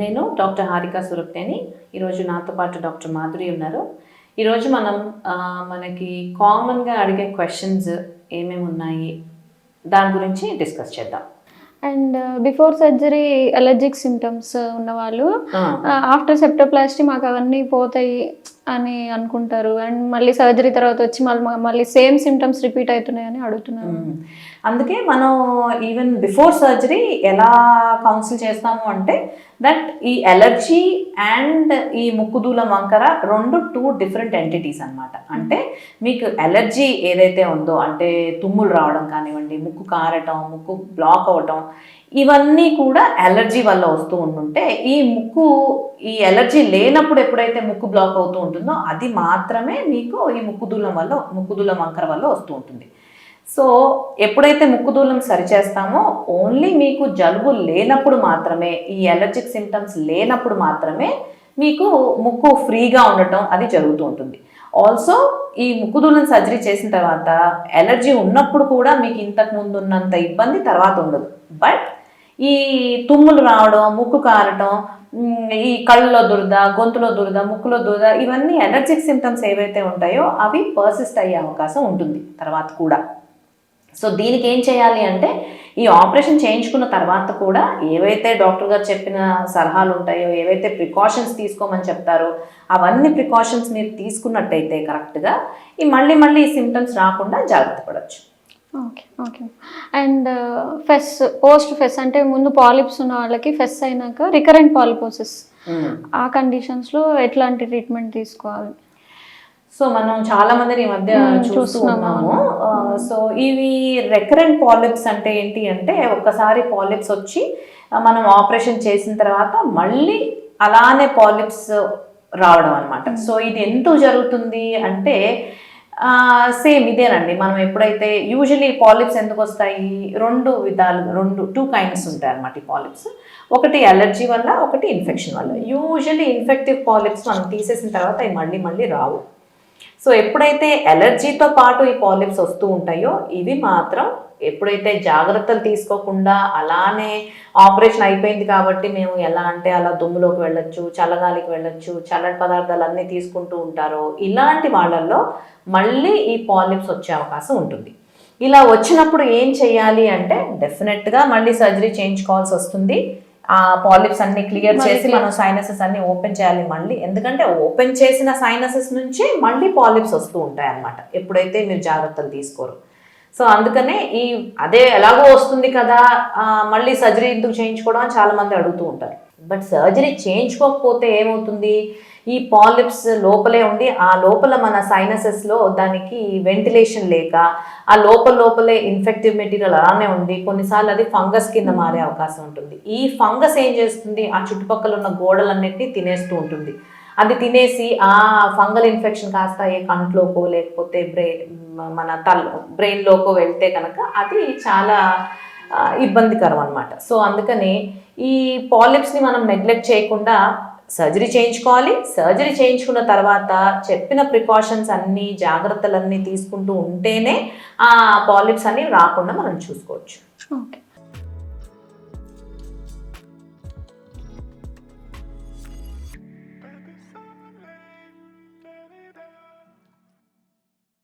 నేను డాక్టర్ హారిక సురప్నేని. ఈరోజు నాతో పాటు డాక్టర్ మాధురి ఉన్నారు. ఈరోజు మనం మనకి కామన్గా అడిగే క్వశ్చన్స్ ఏమేమి ఉన్నాయి దాని గురించి డిస్కస్ చేద్దాం. And before surgery allergic symptoms ఉన్నవాళ్ళు ఆఫ్టర్ సెప్టోప్లాస్టీ మాకు అవన్నీ పోతాయి అని అనుకుంటారు. అండ్ మళ్ళీ సర్జరీ తర్వాత వచ్చి మళ్ళీ సేమ్ సిమ్టమ్స్ రిపీట్ అవుతున్నాయని అడుగుతున్నారు. అందుకే మనం ఈవెన్ బిఫోర్ సర్జరీ ఎలా కౌన్సిల్ చేస్తాము అంటే దట్ ఈ అలర్జీ అండ్ ఈ ముక్కుదూల వంకర టూ డిఫరెంట్ ఎంటిటీస్ అనమాట. అంటే మీకు అలర్జీ ఏదైతే ఉందో అంటే తుమ్ములు రావడం కానివ్వండి, ముక్కు కారటం, ముక్కు బ్లాక్ అవటం, ఇవన్నీ కూడా అలర్జీ వల్ల వస్తూ ఉంటుంటే ఈ అలర్జీ లేనప్పుడు ఎప్పుడైతే ముక్కు బ్లాక్ అవుతూ ఉంటుందో అది మాత్రమే మీకు ఈ ముక్కుదూలం వంకర వల్ల వస్తూ ఉంటుంది. సో ఎప్పుడైతే ముక్కుదూలం సరిచేస్తామో ఓన్లీ మీకు జలుబు లేనప్పుడు మాత్రమే, ఈ అలర్జిక్ సిమ్టమ్స్ లేనప్పుడు మాత్రమే మీకు ముక్కు ఫ్రీగా ఉండటం అది జరుగుతూ ఉంటుంది. ఆల్సో ఈ ముక్కుదూలం సర్జరీ చేసిన తర్వాత అలర్జీ ఉన్నప్పుడు కూడా మీకు ఇంతకు ముందు ఉన్నంత ఇబ్బంది తర్వాత ఉండదు. బట్ ఈ తుమ్ములు రావడం, ముక్కు కారటం, ఈ కళ్ళలో దురద, గొంతులో దురద, ముక్కులో దురద, ఇవన్నీ అలర్జిక్ సిమ్టమ్స్ ఏవైతే ఉంటాయో అవి పర్సిస్ట్ అయ్యే అవకాశం ఉంటుంది తర్వాత కూడా. సో దీనికి ఏం చేయాలి అంటే ఈ ఆపరేషన్ చేయించుకున్న తర్వాత కూడా ఏవైతే డాక్టర్ గారు చెప్పిన సలహాలు ఉంటాయో, ఏవైతే ప్రికాషన్స్ తీసుకోమని చెప్తారో అవన్నీ ప్రికాషన్స్ మీరు తీసుకున్నట్టయితే కరెక్ట్గా ఈ మళ్ళీ ఈ సిమ్టమ్స్ రాకుండా జాగ్రత్త పడవచ్చు. Okay okay. అండ్ పోస్ట్ ఫెస్ అంటే ముందు పాలిప్స్ ఉన్న వాళ్ళకి ఫెస్ అయినాక రికరెంట్ పాలిపోసిస్, ఆ కండిషన్స్లో ఎట్లాంటి ట్రీట్మెంట్ తీసుకోవాలి? సో మనం చాలా మందిని ఈ మధ్య చూస్తున్నాము. సో ఇవి రికరెంట్ పాలిప్స్ అంటే ఏంటి అంటే ఒక్కసారి పాలిప్స్ వచ్చి మనం ఆపరేషన్ చేసిన తర్వాత మళ్ళీ అలానే పాలిప్స్ రావడం అనమాట. సో ఇది ఎందుకు జరుగుతుంది అంటే సేమ్ ఇదేనండి. మనం ఎప్పుడైతే యూజువలీ పాలిప్స్ ఎందుకు వస్తాయి, టూ కైండ్స్ ఉంటాయి అనమాట ఈ పాలిప్స్. ఒకటి అలర్జీ వల్ల, ఒకటి ఇన్ఫెక్షన్ వల్ల. యూజువలీ ఇన్ఫెక్టివ్ పాలిప్స్ మనం తీసేసిన తర్వాత అవి మళ్ళీ రావు. సో ఎప్పుడైతే అలర్జీతో పాటు ఈ పాలిప్స్ వస్తూ ఉంటాయో ఇవి మాత్రం ఎప్పుడైతే జాగ్రత్తలు తీసుకోకుండా అలానే ఆపరేషన్ అయిపోయింది కాబట్టి మేము ఎలా అంటే అలా దుమ్ములోకి వెళ్ళొచ్చు, చల్లగాలికి వెళ్ళొచ్చు, చల్లటి పదార్థాలు అన్నీ తీసుకుంటూ ఉంటారో ఇలాంటి వాళ్ళల్లో మళ్ళీ ఈ పాలిప్స్ వచ్చే అవకాశం ఉంటుంది. ఇలా వచ్చినప్పుడు ఏం చేయాలి అంటే డెఫినెట్గా మళ్ళీ సర్జరీ చేయించుకోవాల్సి వస్తుంది. ఆ పాలిప్స్ అన్ని క్లియర్ చేసి మనం సైనసెస్ అన్ని ఓపెన్ చేయాలి మళ్ళీ. ఎందుకంటే ఓపెన్ చేసిన సైనసెస్ నుంచే మళ్ళీ పాలిప్స్ వస్తూ ఉంటాయి అన్నమాట ఎప్పుడైతే మీరు జాగ్రత్తలు తీసుకోరు. సో అందుకనే అదే ఎలాగో వస్తుంది కదా మళ్ళీ సర్జరీ ఎందుకు చేయించుకోవడం అని చాలా మంది అడుగుతూ ఉంటారు. బట్ సర్జరీ చేయించుకోకపోతే ఏమవుతుంది, ఈ పాలిప్స్ లోపలే ఉండి ఆ లోపల మన సైనసెస్లో దానికి వెంటిలేషన్ లేక ఆ లోపలే ఇన్ఫెక్టివ్ మెటీరియల్ అలానే ఉండి కొన్నిసార్లు అది ఫంగస్ కింద మారే అవకాశం ఉంటుంది. ఈ ఫంగస్ ఏం చేస్తుంది, ఆ చుట్టుపక్కల ఉన్న గోడలన్నిటినీ తినేస్తూ ఉంటుంది. అది తినేసి ఆ ఫంగల్ ఇన్ఫెక్షన్ కాస్త ఏ కంట్లోకో లేకపోతే మన బ్రెయిన్లోకో వెళ్తే కనుక అది చాలా ఇబ్బందికరం అనమాట. సో అందుకని ఈ పాలిప్స్ని మనం నెగ్లెక్ట్ చేయకుండా సర్జరీ చేయించుకోవాలి. సర్జరీ చేయించుకున్న తర్వాత చెప్పిన ప్రికాషన్స్ అన్నీ, జాగ్రత్తలన్నీ తీసుకుంటూ ఉంటేనే ఆ పాలిప్స్ అన్ని రాకుండా మనం చూసుకోవచ్చు. ఓకే.